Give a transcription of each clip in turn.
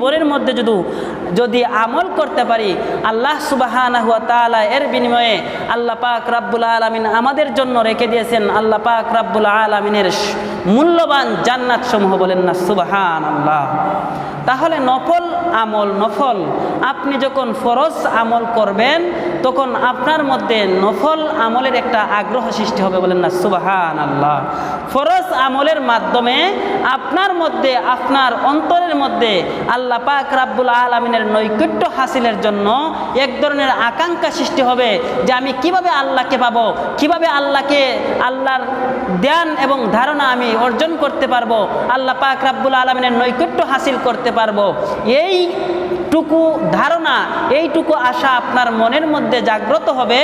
কবরের মধ্যে যদি আমল করতে পারি, আল্লাহ সুবহানাহু ওয়া তাআলা এর বিনিময়ে আল্লাহ পাক রব্বুল আলামিন আমাদের জন্য রেখে দিয়েছেন আল্লাহ পাক রব্বুল আলামিনের মূল্যবান জান্নাত সমূহ। বলেন না সুবহানাল্লাহ। তাহলে নফল আমল, আপনি যখন ফরজ আমল করবেন তখন আপনার মধ্যে নফল আমলের একটা আগ্রহ সৃষ্টি হবে। বলেন না সুবহানাল্লাহ। ফরজ আমলের মাধ্যমে আপনার মধ্যে, আপনার অন্তরের মধ্যে আল্লাহ পাক রব্বুল আলামিনের নৈকট্য হাসিলের জন্য এক ধরনের আকাঙ্ক্ষা সৃষ্টি হবে যে আমি কিভাবে আল্লাহকে পাবো, কিভাবে আল্লাহর জ্ঞান এবং ধারণা আমি অর্জন করতে পারবো, আল্লাহ পাক রব্বুল আলামিনের নৈকট্য হাসিল করতে পারবো। এইটুকু ধারণা, এইটুকু আশা আপনার মনের মধ্যে জাগ্রত হবে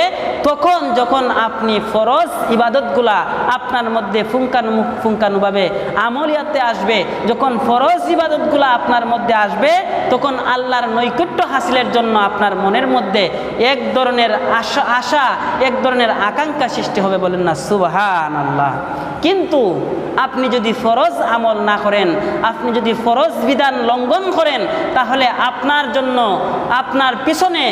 তখন যখন আপনি ফরজ ইবাদতগুলা আপনার মধ্যে ফুঙ্কানুভাবে আমলিয়াতে আসবে। যখন ফরজ ইবাদতগুলা আপনার মধ্যে আসবে তখন আল্লাহর নৈকট্য হাসিলের জন্য আপনার মনের মধ্যে এক ধরনের আশা, এক ধরনের আকাঙ্ক্ষা সৃষ্টি হবে। বলেন না সুবহানাল্লাহ। কিন্তু আপনি যদি ফরজ আমল না করেন, আপনি যদি ফরজ বিধান লঙ্ঘন করেন, তাহলে আপনার জন্য, আপনার পিছনে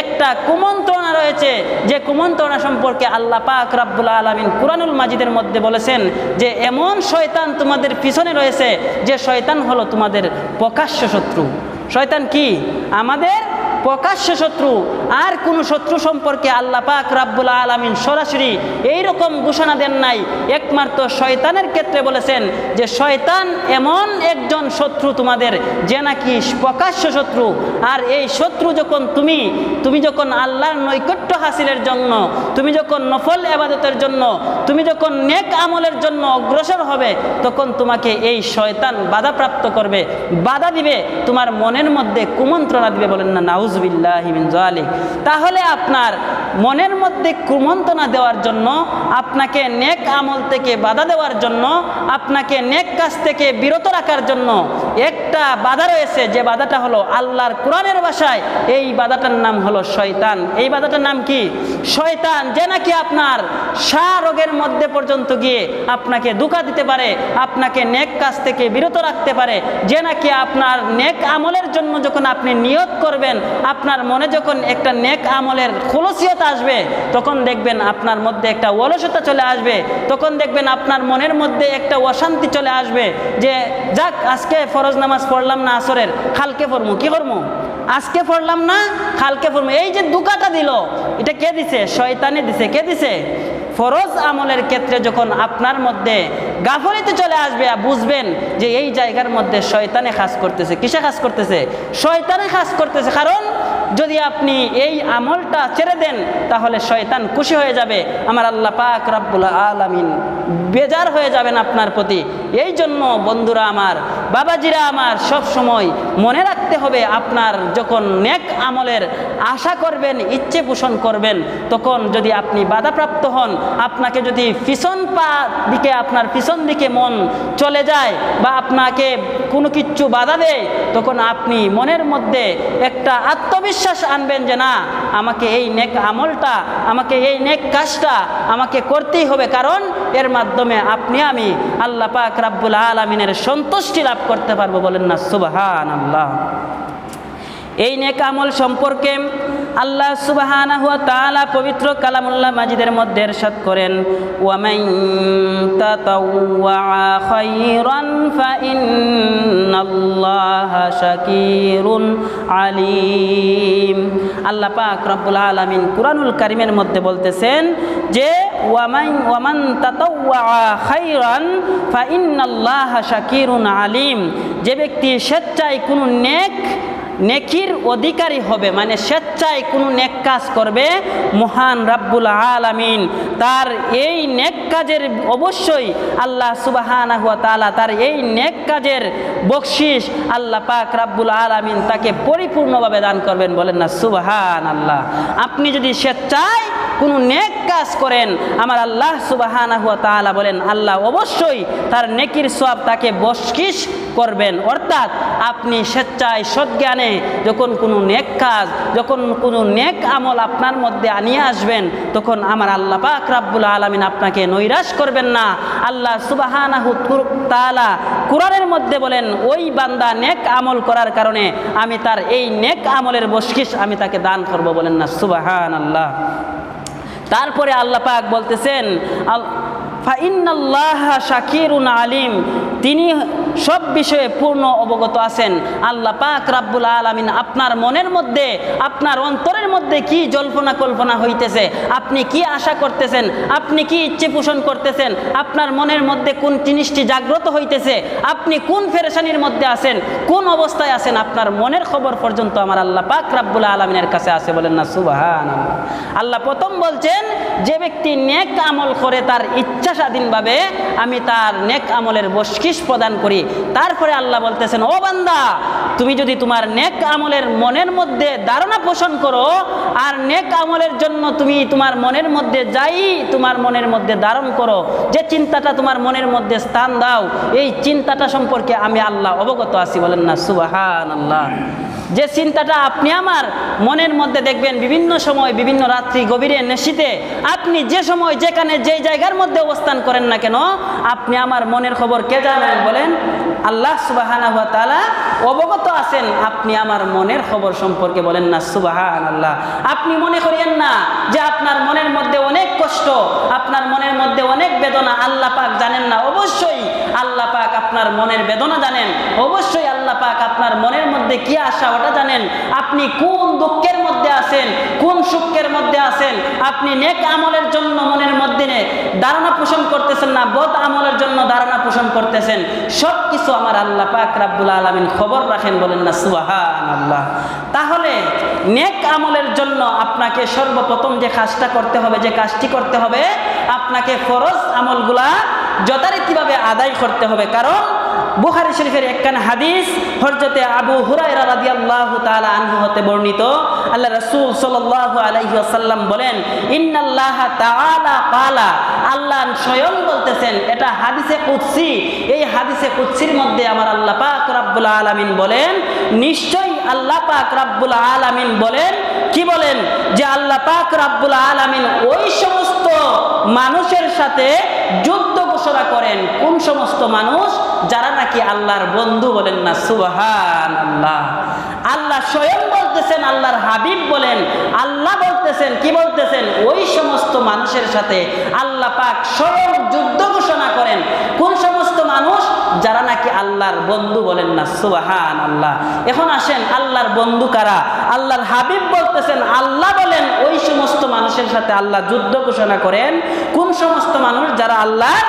একটা কুমন্ত্রণা রয়েছে, যে কুমন্ত্রণা সম্পর্কে আল্লাহ পাক রব্বুল আলামিন কুরআনুল মাজিদের মধ্যে বলেছেন যে এমন শয়তান তোমাদের পিছনে রয়েছে যে শয়তান হলো তোমাদের প্রকাশ্য শত্রু। শয়তান কি? আমাদের প্রকাশ্য শত্রু। আর কোন শত্রু সম্পর্কে আল্লাহ পাক রব্বুল আলামিন সরাসরি এইরকম ঘোষণা দেন নাই, একমাত্র শয়তানের ক্ষেত্রে বলেছেন যে শয়তান এমন একজন শত্রু তোমাদের যে নাকি প্রকাশ্য শত্রু। আর এই শত্রু যখন তুমি যখন আল্লাহর নৈকট্য হাসিলের জন্য, তুমি যখন নফল ইবাদতের জন্য, তুমি যখন নেক আমলের জন্য অগ্রসর হবে, তখন তোমাকে এই শয়তান বাধাপ্রাপ্ত করবে, বাধা দিবে, তোমার মনের মধ্যে কুমন্ত্রণা দিবে। বলেন না নাউযুবিল্লাহি মিন যালিক। তাহলে আপনার মনের মধ্যে কুমন্ত্রণা দেওয়ার জন্য, আপনাকে নেক আমল থেকে বাধা দেওয়ার জন্য, আপনাকে নেক কাজ থেকে বিরত রাখার জন্য একটা বাধা রয়েছে, যে বাধাটা হলো আল্লাহর কোরআনের ভাষায় এই বাধাটার নাম হলো শয়তান। এই বাধাটার নাম কি? শয়তান, যে নাকি আপনার রোগের মধ্যে পর্যন্ত গিয়ে আপনাকে ধোঁকা দিতে পারে, আপনাকে নেক কাজ থেকে বিরত রাখতে পারে, যে নাকি আপনার নেক আমলের জন্য যখন আপনি নিয়ত করবেন, আপনার মনে যখন একটা নেক আমলের খুলসিয়ত আসবে, তখন দেখবেন আপনার মধ্যে একটা অলসতা চলে আসবে, তখন দেখবেন আপনার মনের মধ্যে একটা অশান্তি চলে আসবে যে যাক আজকে ফরজ নামাজ পড়লাম না আসরের, কালকে পড়বো, কি করবো, আজকে পড়লাম না কালকে পড়বো। এই যে ধোঁকাটা দিল, এটা কে দিছে? শয়তানে দিছে। কে দিছে? ফরজ আমলের ক্ষেত্রে যখন আপনার মধ্যে গাফলিতে চলে আসবে, বুঝবেন যে এই জায়গার মধ্যে শয়তানে কাজ করতেছে। কিসে কাজ করতেছে? শয়তানে কাজ করতেছে। কারণ যদি আপনি এই আমলটা ছেড়ে দেন তাহলে শয়তান খুশি হয়ে যাবে, আমার আল্লাহ পাক রব্বুল আলামিন বেজার হয়ে যাবেন আপনার প্রতি। এই জন্য বন্ধুরা আমার, বাবাজিরা আমার, সব সময় মনে রাখতে হবে, আপনার যখন নেক আমলের আশা করবেন, ইচ্ছে পোষণ করবেন, তখন যদি আপনি বাধাপ্রাপ্ত হন, আপনাকে যদি আপনার পিছন দিকে মন চলে যায় বা আপনাকে কোনো কিচ্ছু বাধা দেয়, তখন আপনি মনের মধ্যে একটা আত্মবিশ্বাস আনবেন যে না, আমাকে এই নেক আমলটা, আমাকে এই নেক কাজটা আমাকে করতেই হবে, কারণ এর মাধ্যমে আমি আল্লাহ পাক রব্বুল আলামিনের সন্তুষ্টি লাভ করতে পারবো। বলেন না সুবহানাল্লাহ। এই নেক আমল সম্পর্কে আল্লাহ সুবহানাহু ওয়া তাআলা পবিত্র কালামুল্লাহ মাজিদের মধ্যে ইরশাদ করেন, ওয়া মান তাতাওয়া খায়রান ফাইন্নাল্লাহা শাকিরুন আলিম। আল্লাহ পাক রব্বুল আলামিন কুরআনুল কারীমের মধ্যে বলতেছেন যে ওয়া মান তাতাওয়া খায়রান ফাইন্নাল্লাহা শাকিরুন আলিম। যে ব্যক্তি স্বেচ্ছায় কোনো নেকির অধিকারী হবে, মানে স্বেচ্ছায় কোনো নেক কাজ করবে, মহান রব্বুল আলামিন তার এই নেক কাজের অবশ্যই আল্লাহ সুবহানাহু ওয়া তাআলা তার এই নেক কাজের বকশিশ আল্লাহ পাক রব্বুল আলামিন তাকে পরিপূর্ণভাবে দান করবেন। বলেন না সুবহানাল্লাহ। আপনি যদি স্বেচ্ছায় কোনো নেক কাজ করেন, আমার আল্লাহ সুবহানাহু ওয়া তাআলা বলেন আল্লাহ অবশ্যই তার নেকির সওয়াব তাকে বকশিশ করবেন। অর্থাৎ আপনি স্বেচ্ছায় সজ্ঞানে যখন কোনো নেক কাজ, যখন কোনো নেক আমল আপনার মধ্যে আনিয়ে আসবেন, তখন আমার আল্লাহ পাক রব্বুল আলামিন আপনাকে নৈরাশ করবেন না। আল্লাহ সুবহানাহু তাআলা কুরআনের মধ্যে বলেন, ওই বান্দা নেক আমল করার কারণে আমি তার এই নেক আমলের বশকিশ আমি তাকে দান করব, বলেন না সুবহানাল্লাহ। তারপরে আল্লাহ পাক বলতেছেন, ফাইন্নাল্লাহা শাকিরুন আলিম, তিনি সব বিষয়ে পূর্ণ অবগত আছেন। আল্লাহ পাক রব্বুল আলামিন আপনার মনের মধ্যে, আপনার অন্তরের মধ্যে কি জল্পনা কল্পনা হইতেছে, আপনি কি আশা করতেছেন, আপনি কি ইচ্ছে পোষণ করতেছেন, আপনার মনের মধ্যে কোন জিনিসটি জাগ্রত হইতেছে, আপনি কোন পেরেশানির মধ্যে আছেন, কোন অবস্থায় আছেন, আপনার মনের খবর পর্যন্ত আমার আল্লাহ পাক রব্বুল আলামিনের কাছে আছে, বলেন না সুবহানাল্লাহ। আল্লাহ প্রথম বলছেন, যে ব্যক্তি নেক আমল করে তার ইচ্ছা স্বাধীনভাবে আমি তার নেক আমলের বশকিশ প্রদান করি। তারপরে আল্লাহ বলতেছেন, ও বান্দা, তুমি যদি তোমার নেক আমলের মনের মধ্যে ধারণা পোষণ করো, আর নেক আমলের জন্য তুমি তোমার মনের মধ্যে যাই তোমার মনের মধ্যে ধারণ করো, যে চিন্তাটা তোমার মনের মধ্যে স্থান দাও, এই চিন্তাটা সম্পর্কে আমি আল্লাহ অবগত আছি, বলেন না সুবহানাল্লাহ। যে চিন্তাটা আপনি আমার মনের মধ্যে দেখবেন বিভিন্ন সময়, বিভিন্ন রাত্রি গভীরে নেশিতে, আপনি যে সময় যেখানে যেই জায়গার মধ্যে অবস্থান করেন না কেন, আপনি আমার মনের খবর কে জানেন? বলেন আল্লাহ সুবহানাহু ওয়া তাআলা অবগত আছেন আপনি আমার মনের খবর সম্পর্কে, বলেন না সুবহানাল্লাহ। আপনি মনে করিয়েন না যে আপনার মনের মধ্যে অনেক কষ্ট, আপনার মনের মধ্যে অনেক বেদনা, আল্লাহ পাক জানেন না। অবশ্যই আল্লাহ পাক আপনার মনের বেদনা জানেন, অবশ্যই আল্লাহ পাক আপনার মনের মধ্যে কি আশা ওটা জানেন। আপনি কোন দুঃখের মধ্যে আছেন, কোন সুখের মধ্যে আছেন, আপনি নেক আমলের জন্য মনের মধ্যে ধারণা পোষণ করতেছেন না বদ আমলের জন্য ধারণা পোষণ করতেছেন, সব কিছু আমার আল্লাহ পাক রব্বুল আলামিন খবর রাখেন, বলেন না সুবহানাল্লাহ। তাহলে নেক আমলের জন্য আপনাকে সর্বপ্রথম যে কাজটা করতে হবে, যে কাজটি করতে হবে, আপনাকে ফরজ আমলগুলা যথারীতিভাবে আদায় করতে হবে। কারণ বুখারী শরীফের একখানা হাদিস হযরতে আবু হুরায়রা রাদিয়াল্লাহু তাআলা আনহু হতে বর্ণিত, আল্লাহ রাসূল সাল্লাল্লাহু আলাইহি ওয়াসাল্লাম বলেন, ইন্নাল্লাহা তাআলা ক্বালা, আল্লাহ স্বয়ং বলতেছেন, এটা হাদিসে কুদসি। এই হাদিসে কুদসির মধ্যে আমার আল্লাহ পাক রব্বুল আলামিন বলেন, নিশ্চয়ই আল্লাহ পাক রব্বুল আলামিন বলেন, কি বলেন? যে আল্লাহ পাক রব্বুল আলামিন ওই সমস্ত মানুষের সাথে যুদ্ধ ঘোষণা করেন, কোন সমস্ত মানুষ? যারা নাকি আল্লাহর বন্ধু, বলেন না সুবহানাল্লাহ। আল্লাহ স্বয়ং বলতেছেন, আল্লাহর হাবিব বলেন, আল্লাহ বলতেছেন, কি বলতেছেন? ওই সমস্ত মানুষের সাথে আল্লাহ পাক স্বয়ং যুদ্ধ ঘোষণা করেন। কোন সমস্ত মানুষ? যারা নাকি আল্লাহর বন্ধু, বলেন না সুবহানাল্লাহ। এখন আসেন, আল্লাহর বন্ধু কারা? আল্লাহর হাবিব বলতেছেন, আল্লাহ বলেন ওই সমস্ত মানুষের সাথে আল্লাহ যুদ্ধ ঘোষণা করেন। কোন সমস্ত মানুষ? যারা আল্লাহর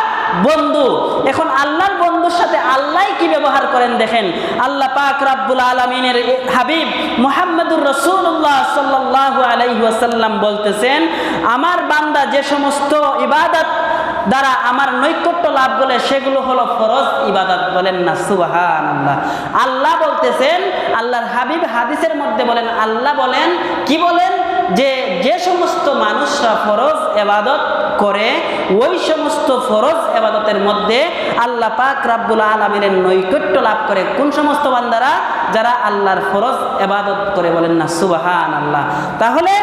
বন্ধু। এখন আল্লাহর বন্ধুর সাথে আল্লাহ কি ব্যবহার করেন দেখেন। আল্লাহ পাক রব্বুল আলামিনের হাবিব মুহাম্মদুর রাসূলুল্লাহ সাল্লাল্লাহু আলাইহি ওয়াসাল্লাম বলতেছেন, আমার বান্দা যে সমস্ত ইবাদত দ্বারা আমার নৈকট্য লাভ বলে, সেগুলো হলো ফরজ ইবাদত, বলেন না সুবহানাল্লাহ। আল্লাহ বলতেছেন, আল্লাহর হাবিব হাদিসের মধ্যে বলেন, আল্লাহ বলেন, কি বলেন? যে সমস্ত মানুষরা ফরজ ইবাদত করে, ওই সমস্ত ফরজ ইবাদতের মধ্যে আল্লাহ পাক রব্বুল আলামিনের নৈকট্য লাভ করে। কোন সমস্ত বান্দারা? যারা আল্লাহর ফরজ ইবাদত করে, বলেন না সুবহানাল্লাহ। তাহলে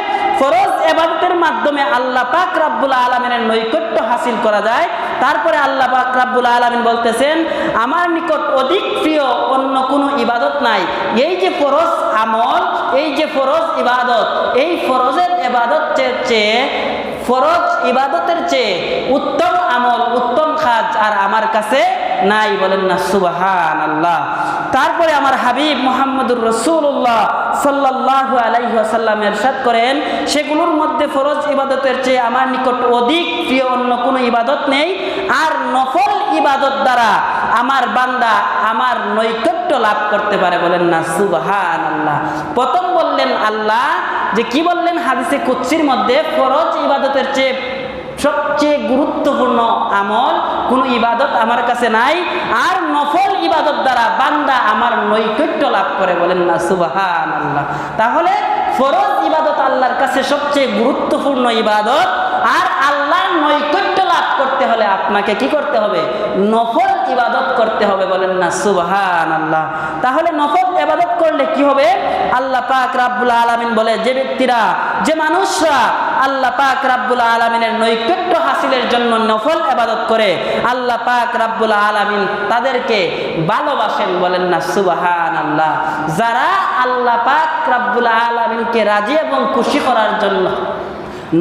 ফরজ ইবাদতের মাধ্যমে আল্লাহ পাক রব্বুল আলামিনের নৈকট্য হাসিল করা যায়। তারপরে আল্লাহ পাক রব্বুল আলামিন বলতেছেন, আমার নিকট অধিক প্রিয় অন্য কোনো ইবাদত নাই। এই যে ফরজ আমল, এই যে ফরজ ইবাদত, এই ফরজের ইবাদতের চেয়ে, ফরজ ইবাদতের চেয়ে উত্তম আমল, উত্তম কাজ আর আমার কাছে নাই, বলেন না সুবহানাল্লাহ। তারপরে আমার হাবিব মুহাম্মদুর রাসূলুল্লাহ সাল্লাল্লাহু আলাইহি ওয়াসাল্লাম ইরশাদ করেন, সেগুলোর মধ্যে ফরজ ইবাদতের চেয়ে আমার নিকট অধিক প্রিয় অন্য কোনো ইবাদত নেই, আর নফল ইবাদত দ্বারা আমার বান্দা আমার নৈকট্য লাভ করতে পারে, বলেন না সুবহানাল্লাহ। প্রথম বললেন আল্লাহ, যে কি বললেন হাদিসে কুদসির মধ্যে, ফরজ ইবাদতের চেয়ে সবচেয়ে গুরুত্বপূর্ণ আমল, কোনো ইবাদত আমার কাছে নাই, আর নফল ইবাদত দ্বারা বান্দা আমার নৈকট্য লাভ করে, বলেন না সুবহানাল্লাহ। তাহলে ফরজ ইবাদত আল্লাহর কাছে সবচেয়ে গুরুত্বপূর্ণ ইবাদত, আর আল্লাহর নৈকট্য লাভ করতে হলে আপনাকে কি করতে হবে? নফল ইবাদত করতে হবে, বলেন না সুবহানাল্লাহ। তাহলে নফল ইবাদত করলে কি হবে? আল্লাহ পাক রাব্বুল আলামিন বলে, যে ব্যক্তিরা, যে মানুষরা আল্লাহ পাক রাব্বুল আলামিনের নৈকট্য হাসিলের জন্য নফল ইবাদত করে, আল্লাহ পাক রাব্বুল আলামিন তাদেরকে ভালোবাসেন, বলেন না সুবহানাল্লাহ। যারা আল্লাহ পাক রাব্বুল আলামিনকে রাজি এবং খুশি করার জন্য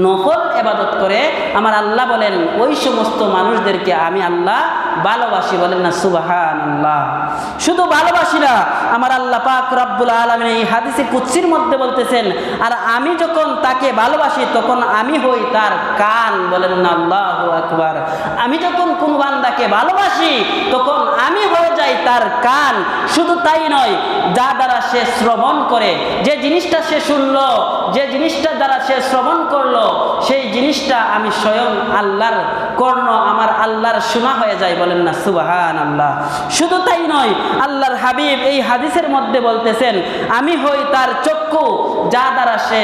নফল ইবাদত করে, আমার আল্লাহ বলেন ওই সমস্ত মানুষদেরকে আমি আল্লাহ ভালোবাসি, বলেন না সুবহানাল্লাহ। শুধু ভালোবাসি না, আমার আল্লাহ পাক রব্বুল আলামিন এই হাদিসে কুদসির মধ্যে বলতেছেন, আর আমি যখন তাকে ভালোবাসি তখন আমি হই তার কান, বলেন না আল্লাহু আকবার। আমি যখন কোন বান্দাকে ভালোবাসি তখন আমি হয়ে যাই তার কান। শুধু তাই নয়, যা দ্বারা সে শ্রবণ করে, যে জিনিসটা সে শুনলো, যে জিনিসটা দ্বারা সে শ্রবণ করলো, সেই জিনিসটা আমি স্বয়ং আল্লাহর কর্ণ, আমার আল্লাহর শোনা হয়ে যায়, বলেন না সুবহানাল্লাহ। শুধু তাই নয়, আল্লাহর হাবিব এই হাদিসের মধ্যে বলতেছেন, আমি হই তার চক্ষু, যা দ্বারা সে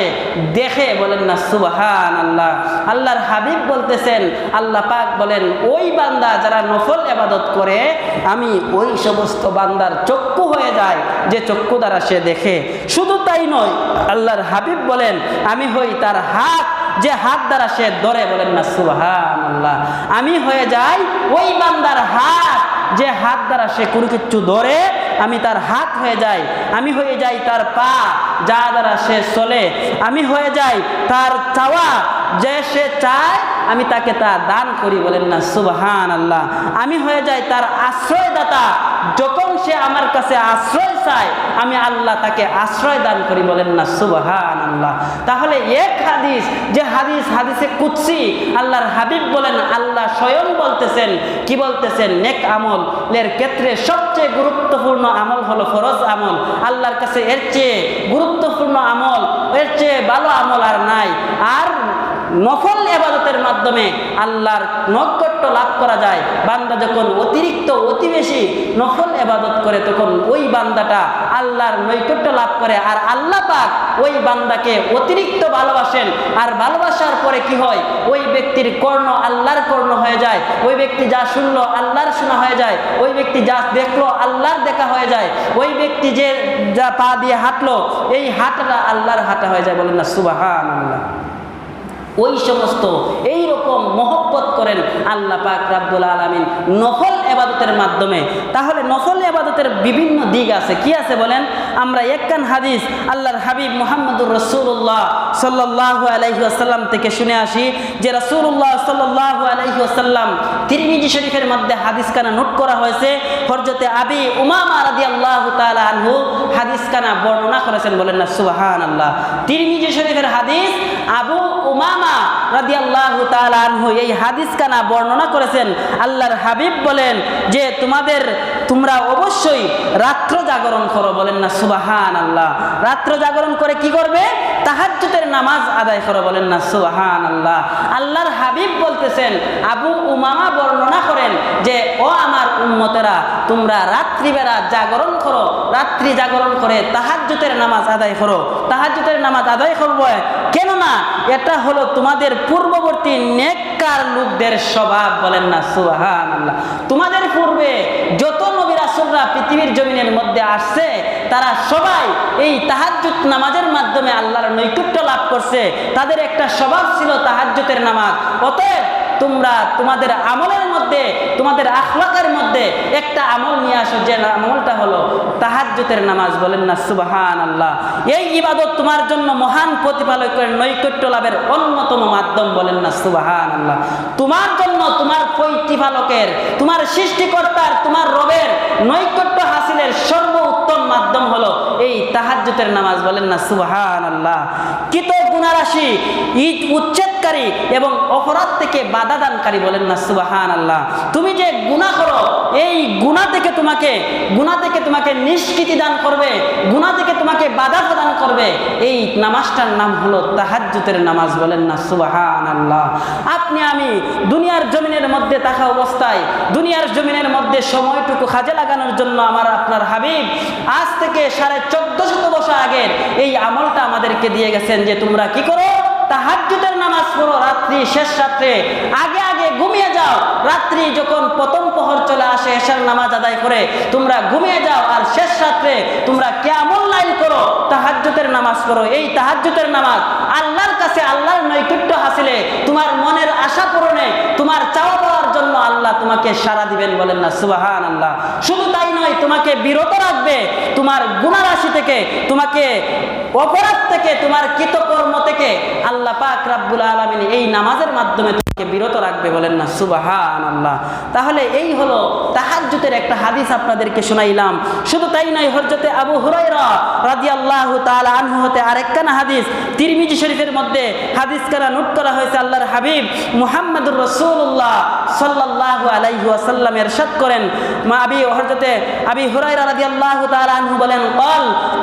দেখে, বলেন না সুবহানাল্লাহ। আল্লাহর হাবিব বলতেছেন, আল্লাহ পাক বলেন ওই বান্দা যারা নফল ইবাদত করে, আমি ওই সমস্ত বান্দার চক্ষু হয়ে যায়, যে চক্ষু দ্বারা সে দেখে। শুধু তাই নয়, আল্লাহর হাবিব বলেন আমি হই তার হাত, যে হাত দ্বারা সে ধরে, বলেন না সুবহানাল্লাহ। আমি হয়ে যাই ওই বান্দার হাত, যে হাত দ্বারা সে কোনো কিছু ধরে, আমি তার হাত হয়ে যাই। আমি হয়ে যাই তার পা, যা দ্বারা সে চলে। আমি হয়ে যাই তার চাওয়া, যে সে চায় আমি তাকে তা দান করি, বলেন না সুবহানাল্লাহ। আমি হয়ে যাই তার আশ্রয়দাতা, যখন সে আমার কাছে আশ্রয় চায় আমি আল্লাহ তাকে আশ্রয় দান করি, বলেন না সুবহানাল্লাহ। তাহলে এক হাদিস, যে হাদিসে কুদসি, আল্লাহর হাবিব বলেন, আল্লাহ স্বয়ং বলতেছেন, কি বলতেছেন? নেক আমলের ক্ষেত্রে সবচেয়ে গুরুত্বপূর্ণ আমল হলো ফরজ আমল। আল্লাহর কাছে এর চেয়ে গুরুত্বপূর্ণ আমল, এর চেয়ে ভালো আমল আর নাই। আর নফল ইবাদতের মাধ্যমে আল্লাহর নৈকট্য লাভ করা যায়। বান্দা যখন অতি বেশি নফল ইবাদত করে, তখন ওই বান্দাটা আল্লাহর নৈকট্য লাভ করে, আর আল্লাহ পাক ওই বান্দাকে অতিরিক্ত ভালোবাসেন। আর ভালোবাসার পরে কি হয়? ওই ব্যক্তির কর্ণ আল্লাহর কর্ণ হয়ে যায়, ওই ব্যক্তি যা শুনলো আল্লাহর শোনা হয়ে যায়, ওই ব্যক্তি যা দেখলো আল্লাহর দেখা হয়ে যায়, ওই ব্যক্তি যে যা পা দিয়ে হাঁটলো, এই হাঁটাটা আল্লাহর হাঁটা হয়ে যায়, বলেন না সুবহানাল্লাহ। ওই সমস্ত এই রকম মহব্বত করেন আল্লাহ পাক রাব্বুল আলামিন নফল ইবাদতের মাধ্যমে। তাহলে নফল ইবাদতের বিভিন্ন দিক আছে, কি আছে বলেন? আমরা একখান হাদিস আল্লাহর হাবিব মুহাম্মদুর রাসূলুল্লাহ সাল্লাল্লাহু আলাইহি ওয়াসাল্লাম থেকে শুনে আসি, যে রাসূলুল্লাহ সাল্লাল্লাহু আলাইহি ওয়াসাল্লাম, তিরমিজি শরীফের মধ্যে হাদিসখানা নোট করা হয়েছে, হযরতে আবি উমামা রাদিয়াল্লাহু তাআলা আনহু হাদিসখানা বর্ণনা করেছেন, বলেন না সুবহানাল্লাহ। তিরমিজি শরীফের হাদিস, আবু উমামা রাদিয়াল্লাহু তাআলা আনহু এই হাদিসখানা বর্ণনা করেছেন। আল্লাহর হাবিব বলেন যে তোমরা অবশ্যই রাত্র জাগরণ করো, বলেন না সুবহানাল্লাহ। রাত্র জাগরণ করে কি করবে? তাহাজ্জুদের নামাজ আদায় করো, বলেন না সুবহানাল্লাহ। আল্লাহর হাবিব বলতেছেন, আবু উমামা বর্ণনা করেন যে, ও আমার উম্মতেরা, তোমরা রাত্রিবেলা জাগরণ করো, রাত্রি জাগরণ করে তাহাজ্জুদের নামাজ আদায় করো। তাহাজ্জুদের নামাজ আদায় করবো কেননা এটা হলো তোমাদের পূর্ববর্তী নেককার লোকদের স্বভাব, বলেন না সুবহানাল্লাহ। তোমাদের পূর্বে যত নবী রাসূলরা পৃথিবীর জমিনের মধ্যে আসছে, তারা সবাই এই তাহাজ্জুদ নামাজের মাধ্যমে আল্লাহর নৈকট্য লাভ করছে। তাদের একটা স্বভাব ছিল তাহাজ্জুদের নামাজ। অতএব তোমরা তোমাদের আমলের মধ্যে, তোমাদের আখলাকের মধ্যে একটা আমল নিয়ে আসো, যে আমলটা হলো তাহাজ্জুদের নামাজ, বলেন না সুবহানাল্লাহ। এই ইবাদত তোমার জন্য মহান প্রতিপালকের নৈকট্য লাভের অন্যতম মাধ্যম, বলেন না সুবহানাল্লাহ। তোমার জন্য তোমার প্রতিপালকের, তোমার সৃষ্টিকর্তার, তোমার রবের নৈকট্য হাসিলের সর্বোত্তম মাধ্যম হলো এই তাহাজ্জুদের নামাজ, বলেন না সুবহানাল্লাহ। কৃত গুনাহরাশি উচ্ছেদকারী এবং অপরাধ থেকে বাধা দানকারী, বলেন না সুবহানাল্লাহ। তুমি যে গুনাহ করো, এই গুনাহ থেকে তোমাকে নিষ্কৃতি দান করবে, গুনাহ থেকে তোমাকে বাধা প্রদান করবে। এই নামাজটার নাম হলো তাহাজ্জুদের নামাজ, বলেন না সুবহানাল্লাহ। আপনি আমি দুনিয়ার জমিনের মধ্যে থাকা অবস্থায়, দুনিয়ার জমিনের মধ্যে সময়টুকু কাজে লাগানোর জন্য আমার আপনার হাবিব আজ থেকে 1450 বছর আগের এই আমলটা আমাদেরকে দিয়ে গেছেন, যে তোমরা কি করো? তাহাজ্জুদের নামাজ পড়ো। রাত্রি শেষ রাত্রে আগে ঘুমিয়ে যাও, রাত্রি যখন প্রথম প্রহর চলে আসে এশার নামাজ আদায় করে তোমরা ঘুমিয়ে যাও, আর শেষ রাত্রে তোমরা কিয়ামুল লাইল করো, তাহাজ্জুদের নামাজ পড়ো। এই তাহাজ্জুদের নামাজ আল্লাহর কাছে আল্লাহর নৈকট্য হাসিলে, তোমার মনের আশা পূরণে, তোমার চাওয়া পাওয়ার জন্য আল্লাহ তোমাকে সাড়া দিবেন, বলেন না সুবহানাল্লাহ। শুধু তাই নয়, তোমাকে বিরত রাখবে তোমার গুনাহ রাশি থেকে, তোমাকে অপরাধ থেকে, তোমার কৃতকর্ম থেকে আল্লাহ পাক রব্বুল আলামিন এই নামাজের মাধ্যমে তোমাকে বিরত রাখবে, বলেন না সুবহানাল্লাহ। তাহলে এই হলো তাহাজ্জুদের একটা হাদিস আপনাদেরকে শোনাইলাম। শুধু তাই নয়, হযরতে আবু হুরায়রা রাদিয়াল্লাহু তাআলা আনহু হতে আরেকখানা হাদিস তিরমিজি শরীফের মধ্যে হাদিসখানা নোট করা হয়েছে। আল্লাহর হাবিব মুহাম্মদুর রাসূলুল্লাহ সাল্লাল্লাহু আলাইহি ওয়াসাল্লাম ইরশাদ করেন, হযরতে আবি হুরায়রা রাদিয়াল্লাহু তাআলা আনহু বলেন,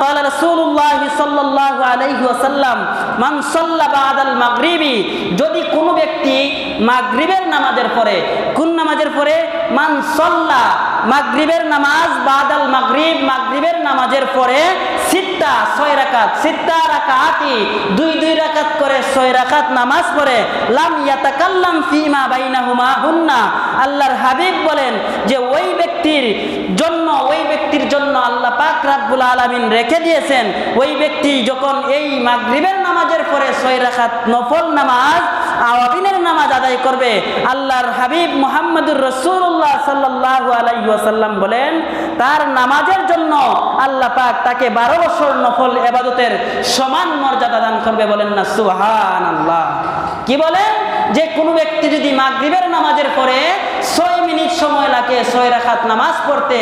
ক্বালা রাসূলুল্লাহ সাল্লাল্লাহু আলাইহি ওয়াসাল্লাম মান সাল্লা বাদাল মাগরিবি, যদি কোনো ব্যক্তি মাগরিবের নামাজের পরে, কোন নামাজের পরে? মান সাল্লা, মাগরিবের নামাজ, বাদাল মাগরিব, মাগরিবের নামাজের পরে সিত্তা, 6 রাকাত, সিত্তা রাকাতি, 2 রাকাত করে 6 রাকাত নামাজ পড়ে, লাম ইয়াতাকাল্লাম ফিমা বাইনাহুমা হুন্না, আল্লাহর হাবিব বলেন যে ওই ব্যক্তির জন্য আল্লাহ পাক রব্বুল আলামিন রেখে দিয়েছেন, ওই ব্যক্তি যখন এই মাগরিবের নামাজের পরে 6 রাকাত নফল নামাজ, আওয়াবিনের নামাজ আদায় করবে, আল্লাহর হাবিব মুহাম্মদুর রাসূলুল্লাহ সাল্লাল্লাহু আলাইহি ওয়াসাল্লাম বলেন তার নামাজের জন্য আল্লাহ পাক তাকে 12 বছর নফল ইবাদতের সমান মর্যাদা দান করবে, বলেন না সুবহানাল্লাহ। কি বলেন? যে কোনো ব্যক্তি যদি মাগরিবের নামাজের পরে 6 মিনিট সময় লাগে 6 রাকাত নামাজ পড়তে,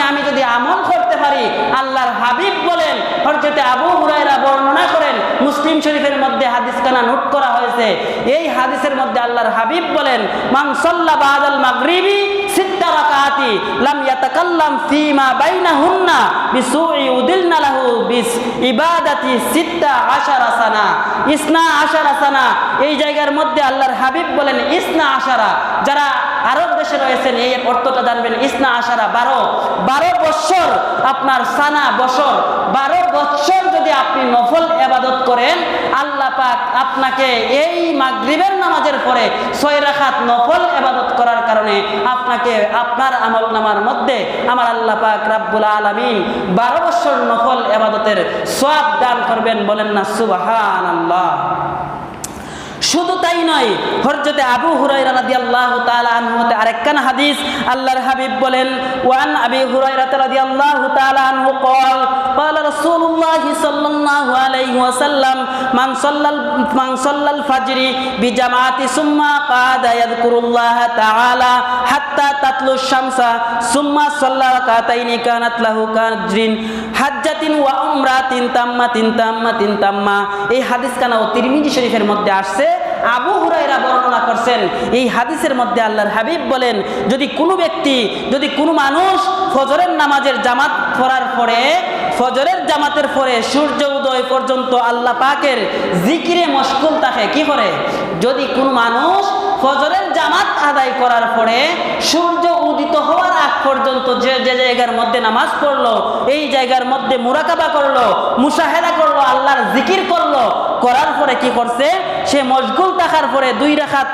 আমি যদি আমল করতে পারি, আল্লাহর হাবিব বলেন, হযরতে আবু হুরায়রা বর্ণনা করেন, মুসলিম শরীফের মধ্যে হাদিসখানা নোট করা হয়েছে। এই হাদিসের মধ্যে আল্লাহর হাবিব বলেন, মান সাল্লা বাদাল মাগরিবি সিত্তা রাকাতি লাম ইয়াতাকাল্লাম ফিমা বাইনাহুন্না বিসুই উদিলনা লাহু বিস ইবাদাতি 16 সানা, 12 সানা। এই জায়গার মধ্যে আল্লাহর হাবিব বলেন 12, যারা আরব দেশে রয়েছেন এই অর্থটা জানবেন। 12 বছর, আপনার সানা বছর, 12 বছর যদি আপনি নফল ইবাদত করেন, আল্লাহ পাক আপনাকে এই মাগরিবের নামাজের পরে 6 রাকাত নফল ইবাদত করার কারণে আপনাকে আপনার আমলনামার মধ্যে আমার আল্লাহ পাক রব্বুল আলামিন 12 বছর নফল ইবাদতের সওয়াব দান করবেন, বলেন না সুবহানাল্লাহ। শুধু তাই নয়, হযরতে আবু হুরায়রা রাদিয়াল্লাহু তাআলা আনহু হতে আরেকখানা হাদিস আল্লাহর হাবিব বলেন, ওয়ান আবি হুরায়রা রাদিয়াল্লাহু তাআলা আনহু ক্বালা রাসূলুল্লাহ সাল্লাল্লাহু আলাইহি ওয়াসাল্লাম মান সাল্লাল ফাজরি বিজামাতি সুম্মা কাদা ইয়াযকুরুল্লাহ তাআলা হাত্তা তাতলু শামসা সুম্মা সাল্লা রাকাতাইনি কানাত লাহু কাজরিন হাজ্জাতিন ওয়া উমরাতিন তাম্মা। এই হাদিসখানাও তিরমিজি শরীফের মধ্যে আসছে। আবু হুরায়রা বর্ণনা করছেন, এই হাদিসের মধ্যে আল্লাহর হাবিব বলেন, যদি কোনো মানুষ ফজরের নামাজের জামাত পড়ার পরে, ফজরের জামাতের পরে সূর্য উদয় পর্যন্ত আল্লাহ পাকের জিকিরে মশগুল থাকে, কি করে? যদি কোনো মানুষ ফজরের জামাত আদায় করার পরে সূর্য উদিত হওয়ার আগ পর্যন্ত যে জায়গার মধ্যে নামাজ পড়লো, এই জায়গার মধ্যে মুরাকাবা করলো, মুশাহেদা করলো, আল্লাহর জিকির করলো, করার পরে কি করছে? সে মশগুল থাকার পরে 2 রাকাত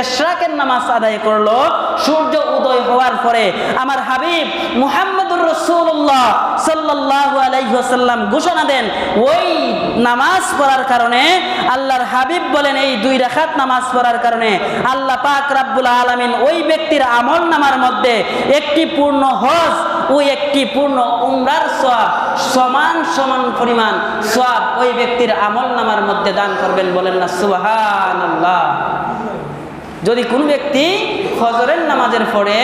ইশরাকের নামাজ আদায় করলো, সূর্য উদয় হওয়ার পরে আমার হাবিব মুহাম্মদুর রাসূলুল্লাহ সাল্লাল্লাহু আলাইহি ওয়াসাল্লাম ঘোষণা দেন, ওই নামাজ পড়ার কারণে আল্লাহর হাবিব বলেন, এই 2 রাকাত নামাজ পড়ার কারণে আল্লাহ পাক রব্বুল আলামিন ওই ব্যক্তির আমল নামার মধ্যে একটি পূর্ণ হজ ও একটি পূর্ণ উমরার সওয়াব সমান পরিমাণ সওয়াব ওই ব্যক্তির আমল নামার মধ্যে দান করবেন, বলেন না সুবহানাল্লাহ। যদি কোনো ব্যক্তি ফজরের নামাজের পরে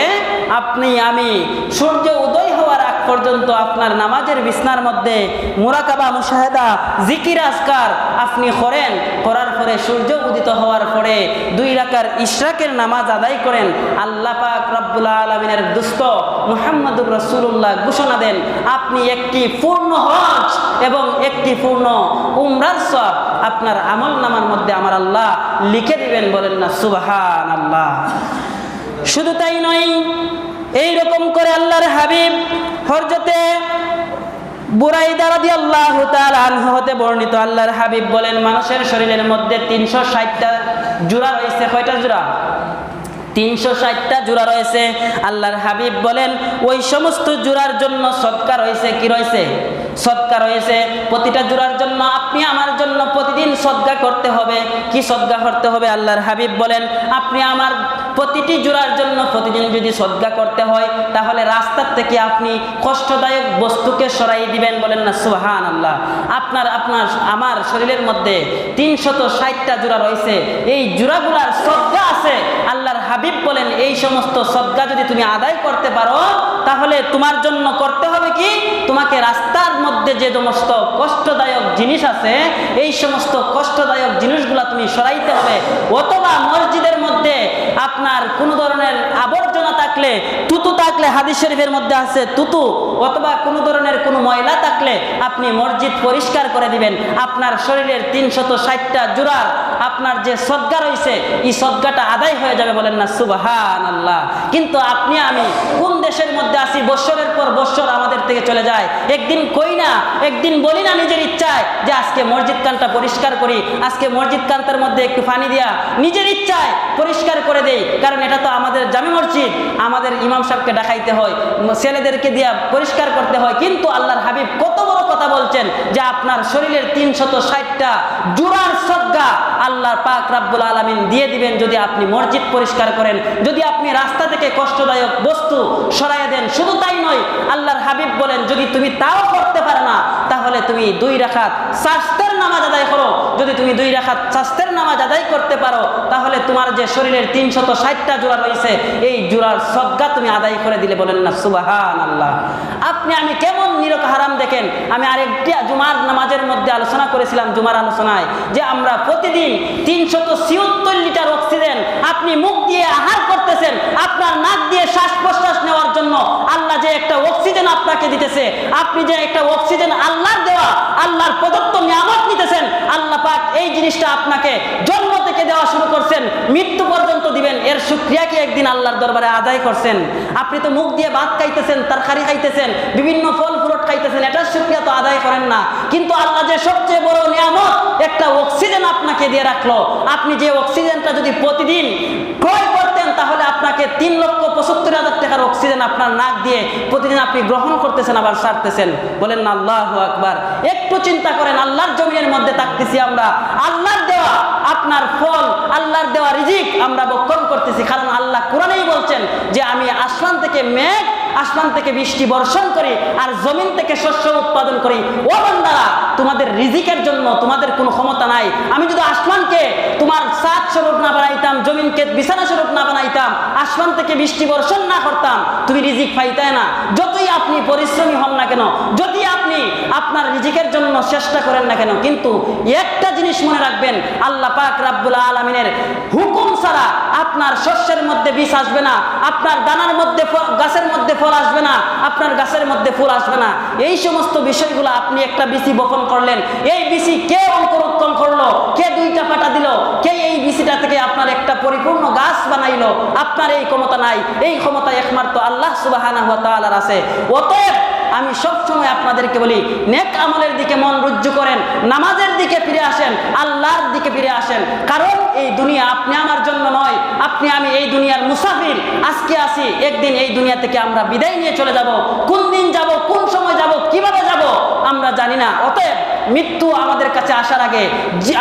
আমি সূর্য উদয় হওয়ার আগ পর্যন্ত আপনার নামাজের বিছনার মধ্যে মুরাকাবা, মুশাহেদা, জিকির, আজকার আপনি করার পরে সূর্য উদিত হওয়ার পরে 2 রাকাত ইশরাকের নামাজ আদায় করেন, আল্লাহ পাক রব্বুল আলামিনের দোস্ত মুহাম্মদুর রাসূলুল্লাহ ঘোষণা দেন, আপনি একটি পূর্ণ হজ এবং একটি পূর্ণ উমরার সওয়াব আপনার আমল নামার মধ্যে আমার আল্লাহ লিখে দিবেন, বলেন না সুবহানাল্লাহ। শুধু তাই নয়, এই রকম করে আল্লাহর হাবিব হযরতে বুরাইদা রাদিয়াল্লাহু তাআলা আনহু হতে বর্ণিত, আল্লাহর হাবিব বলেন, মানুষের শরীরের মধ্যে 360টা জোড়া রয়েছে। কয়টা জোড়া? 360টা জোড়া রয়েছে। আল্লাহর হাবিব বলেন ওই সমস্ত জোড়ার জন্য সদকা রয়েছে। কি রয়েছে? সদকা রয়েছে। প্রতিটা জোড়ার জন্য আপনি আমার জন্য প্রতিদিন সদকা করতে হবে। কি সদকা করতে হবে? আল্লাহর হাবিব বলেন আপনি আমার প্রতিটি জোড়ার জন্য প্রতিদিন যদি সদকা করতে হয় তাহলে রাস্তার থেকে আপনি কষ্টদায়ক বস্তুকে সরাই দিবেন। বলেন না সুবহানাল্লাহ। আমার শরীরের মধ্যে 360টা জোড়া রয়েছে। এই জোড়াগুলার সদকা আছে। আল্লাহর হাবিব বলেন এই সমস্ত সদকা যদি তুমি আদায় করতে পারো তাহলে তোমার জন্য করতে হবে কি? তোমাকে রাস্তার মধ্যে যে সমস্ত কষ্টদায়ক জিনিস আছে এই সমস্ত কষ্টদায়ক জিনিসগুলা তুমি সরাইতে হবে। অথবা মসজিদের মধ্যে আপনার কোনো ধরনের আবর্জনা থাকলে, তুতু থাকলে, হাদিস শরীফের মধ্যে আছে তুতু, অথবা কোনো ধরনের কোনো ময়লা থাকলে আপনি মসজিদ পরিষ্কার করে দিবেন। আপনার শরীরের 360টা জোড়ার আপনার যে সদকা রয়েছে এই সদকাটা আদায় হয়ে যাবে। বলেন না সুবহানাল্লাহ। কিন্তু আপনি আমি কোন দেশের মধ্যে আছি? বৎসরের পর বৎসর আমাদের থেকে চলে যায়। একদিন কই না, একদিন বলি না নিজের ইচ্ছায় যে আজকে মসজিদ কানটা পরিষ্কার করি, আজকে মসজিদ কান্তার মধ্যে একটু পানি দিয়া নিজের ইচ্ছায় পরিষ্কার করে দেই। কারণ এটা তো আমাদের জামে মসজিদ, আমাদের ইমাম সাহেবকে ডাকাইতে হয়, ছেলেদেরকে দিয়া পরিষ্কার করতে হয়। কিন্তু আল্লাহর হাবিব কত বড় কথা বলছেন যে আপনার শরীরের 360টা জোড়ার সদকা আল্লাহ পাক রব্বুল আলামিন দিয়ে দিবেন যদি আপনি মসজিদ পরিষ্কার করেন, যদি আপনি রাস্তা থেকে কষ্টদায়ক বস্তু সরাইয়া দেন। শুধু তাই নয়, আল্লাহর হাবিব বলেন যদি তুমি তাও করতে পারো না তাহলে তুমি 2 রাকাত সাজদার নামাজ আদায় করো। যদি তুমি 2 রাকাত সাজদার নামাজ আদায় করতে পারো তাহলে তোমার যে শরীরের 360টা জোড়া রয়েছে এই জোড়ার সদকা তুমি আদায় করে দিলে। বলেন না সুবহানাল্লাহ। আপনি আমি কেমন নিরক হারাম দেখেন। আমি আরেকটি জুমার নামাজের মধ্যে আলোচনা করেছিলাম, জুমার আলোচনায়, যে আমরা প্রতিদিন 376 লিটার অক্সিজেন আপনি মুখ দিয়ে আহার করতেছেন। আপনার নাক দিয়ে শ্বাস প্রশ্বাস নেওয়ার জন্য আল্লাহ যে একটা অক্সিজেন আপনাকে দিতেছে, আপনি যে একটা অক্সিজেন আল্লাহর দেওয়া, আল্লাহর প্রদত্ত নিয়ামত নিতেছেন, আল্লাহ পাক এই জিনিসটা আপনাকে জন্ম থেকে দেওয়া শুরু করছেন, মৃত্যু পর্যন্ত দিবেন। এর শুকরিয়া কি একদিন আল্লাহর দরবারে আদায় করছেন? আপনি তো মুখ দিয়ে ভাত খাইতেছেন, তরকারি খাইতেছেন, বিভিন্ন ফল ফ্রুট খাইতেছেন, এটার শুকরিয়া তো আদায় করেন না। কিন্তু আল্লাহ যে সবচেয়ে বড় নিয়ামত একটা অক্সিজেন আপনাকে দিয়ে রাখলো, আপনি যে অক্সিজেনটা যদি প্রতিদিন ক্রয় করতেন তাহলে আপনাকে 3,75,000 টাকার অক্সিজেন আপনার নাক দিয়ে প্রতিদিন আপনি গ্রহণ করতেছেন, আবার ছাড়তেছেন। বলেন না আল্লাহু আকবার। একটু চিন্তা করেন, আল্লাহর জমিনের মধ্যে থাকতেছি আমরা, আল্লাহর দেওয়া আপনার ফল, আল্লাহর দেওয়া রিজিক আমরা ভক্ষণ করতেছি। কারণ আল্লাহ কোরআনেই বলছেন যে আমি আসমান থেকে মেঘ, আসমান থেকে বৃষ্টি বর্ষণ করি আর জমিন থেকে শস্য উৎপাদন করি। ও বান্দারা, তোমাদের রিজিকের জন্য তোমাদের কোনো ক্ষমতা নাই। আমি যদি আসমানকে তোমার ছাদ স্বরূপ না বানাইতাম, জমিনকে বিছানা স্বরূপ না বানাইতাম, আসমান থেকে বৃষ্টি বর্ষণ না করতাম, তুমি রিজিক পাইতে না। যতই আপনি পরিশ্রমী হন না কেন, যদি আপনি আপনার রিজিকের জন্য চেষ্টা করেন না কেন, কিন্তু একটা জিনিস মনে রাখবেন, আল্লাহ পাক রব্বুল আলামিনের হুকুম ছাড়া আপনার শস্যের মধ্যে বীজ আসবে না, আপনার দানার মধ্যে গাছের মধ্যে ফল আসবে না, আপনার গাছের মধ্যে ফুল আসবে না। এই সমস্ত বিষয়গুলো আপনি একটা বিচি বপন করলেন, এই বিচি কে অঙ্কুরোৎপন্ন করলো, কে 2টা পাতা দিল, কে এই বিচিটা থেকে আপনার একটা পরিপূর্ণ গাছ বানাইলো? আপনার এই ক্ষমতা নাই। এই ক্ষমতা একমাত্র আল্লাহ সুবহানাহু ওয়া তাআলার আছে। অতএব আমি সবসময় আপনাদেরকে বলি, নেক আমলের দিকে মন রুজু করেন, নামাজের দিকে ফিরে আসেন, আল্লাহর দিকে ফিরে আসেন। কারণ এই দুনিয়া আপনি আমার জন্য নয়, আপনি আমি এই দুনিয়ার মুসাফির। আজকে আসি, একদিন এই দুনিয়া থেকে আমরা বিদায় নিয়ে চলে যাব। কোন দিন যাব, কোন সময় যাব, কিভাবে যাব আমরা জানি না। অতএব মৃত্যু আমাদের কাছে আসার আগে,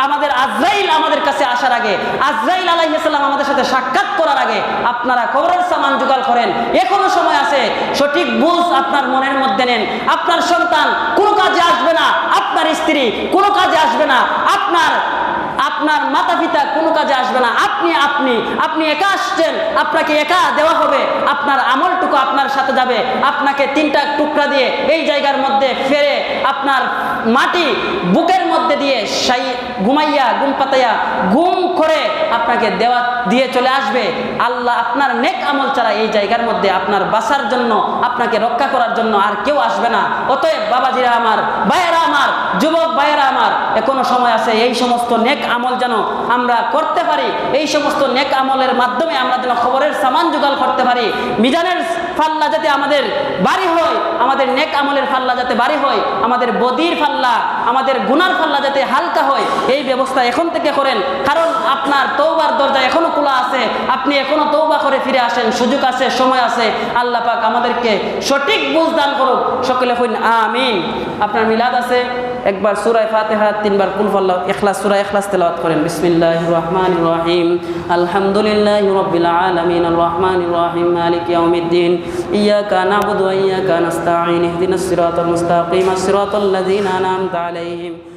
আমাদের আজরাইল আমাদের কাছে আসার আগে, আজরাইল আলাইহিস সালাম আমাদের সাথে সাক্ষাৎ করার আগে আপনারা কবরের সামান জোগাড় করেন। এখনো সময় আছে। সঠিক বুঝ আপনার মনের মধ্যে নেন। আপনার সন্তান কোনো কাজে আসবে না, আপনার স্ত্রী কোনো কাজে আসবে না, আপনার মাতা পিতা কোনো কাজে আসবে না। আপনি একা আসছেন, আপনাকে একা দেওয়া হবে। আপনার আমলটুকু আপনার সাথে যাবে। আপনাকে 3টা টুকরা দিয়ে এই জায়গার মধ্যে ফেরে আপনার মাটি বুকের মধ্যে দিয়ে ঘুমাইয়া ঘুম পাতাইয়া ঘুম করে আপনাকে দেওয়া দিয়ে চলে আসবে। আল্লাহ আপনার নেক আমল ছাড়া এই জায়গার মধ্যে আপনার বাঁচার জন্য, আপনাকে রক্ষা করার জন্য আর কেউ আসবে না। অতএব বাবাজিরা আমার, ভাইয়েরা আমার, যুবক ভাইয়েরা আমার, এখনো সময় আছে। এই সমস্ত নেক আমল যেন আমরা করতে পারি, এই সমস্ত নেক আমলের মাধ্যমে আমরা যেন খবরের সামান জোগাড় করতে পারি, মিজানের পাল্লা যাতে আমাদের বাড়ি হয়, আমাদের নেক আমলের পাল্লা যাতে বাড়ি হয়, আমাদের বদির পাল্লা, আমাদের গুনার পাল্লা যাতে হালকা হয়, এই ব্যবস্থা এখন থেকে করেন। কারণ আপনার তওবার দরজা এখনো খোলা আছে, আপনি এখনো তওবা করে ফিরে আসেন, সুযোগ আছে, সময় আছে। আল্লাহ পাক আমাদেরকে সঠিক বুঝ দান করুক। সকলে কইন আমিন। আপনার মিলাদ আছে, একবার সূরা ফাতিহা, 3 বার কুল আল্লাহু ইখলাস, সূরা ইখলাস তেলাওয়াত করেন। বিসমিল্লাহির রহমানির রহিম, আলহামদুলিল্লাহি রাব্বিল আলামিন, আর রহমানির রহিম, মালিক ইয়াউমিদ্দিন, ইয়াকা না'বুদু ওয়া ইয়াকা নাস্তাঈন, ইহদিনাস সিরাতাল মুস্তাকিম, সিরাতাল লাযিনা আন'আমতা আলাইহিম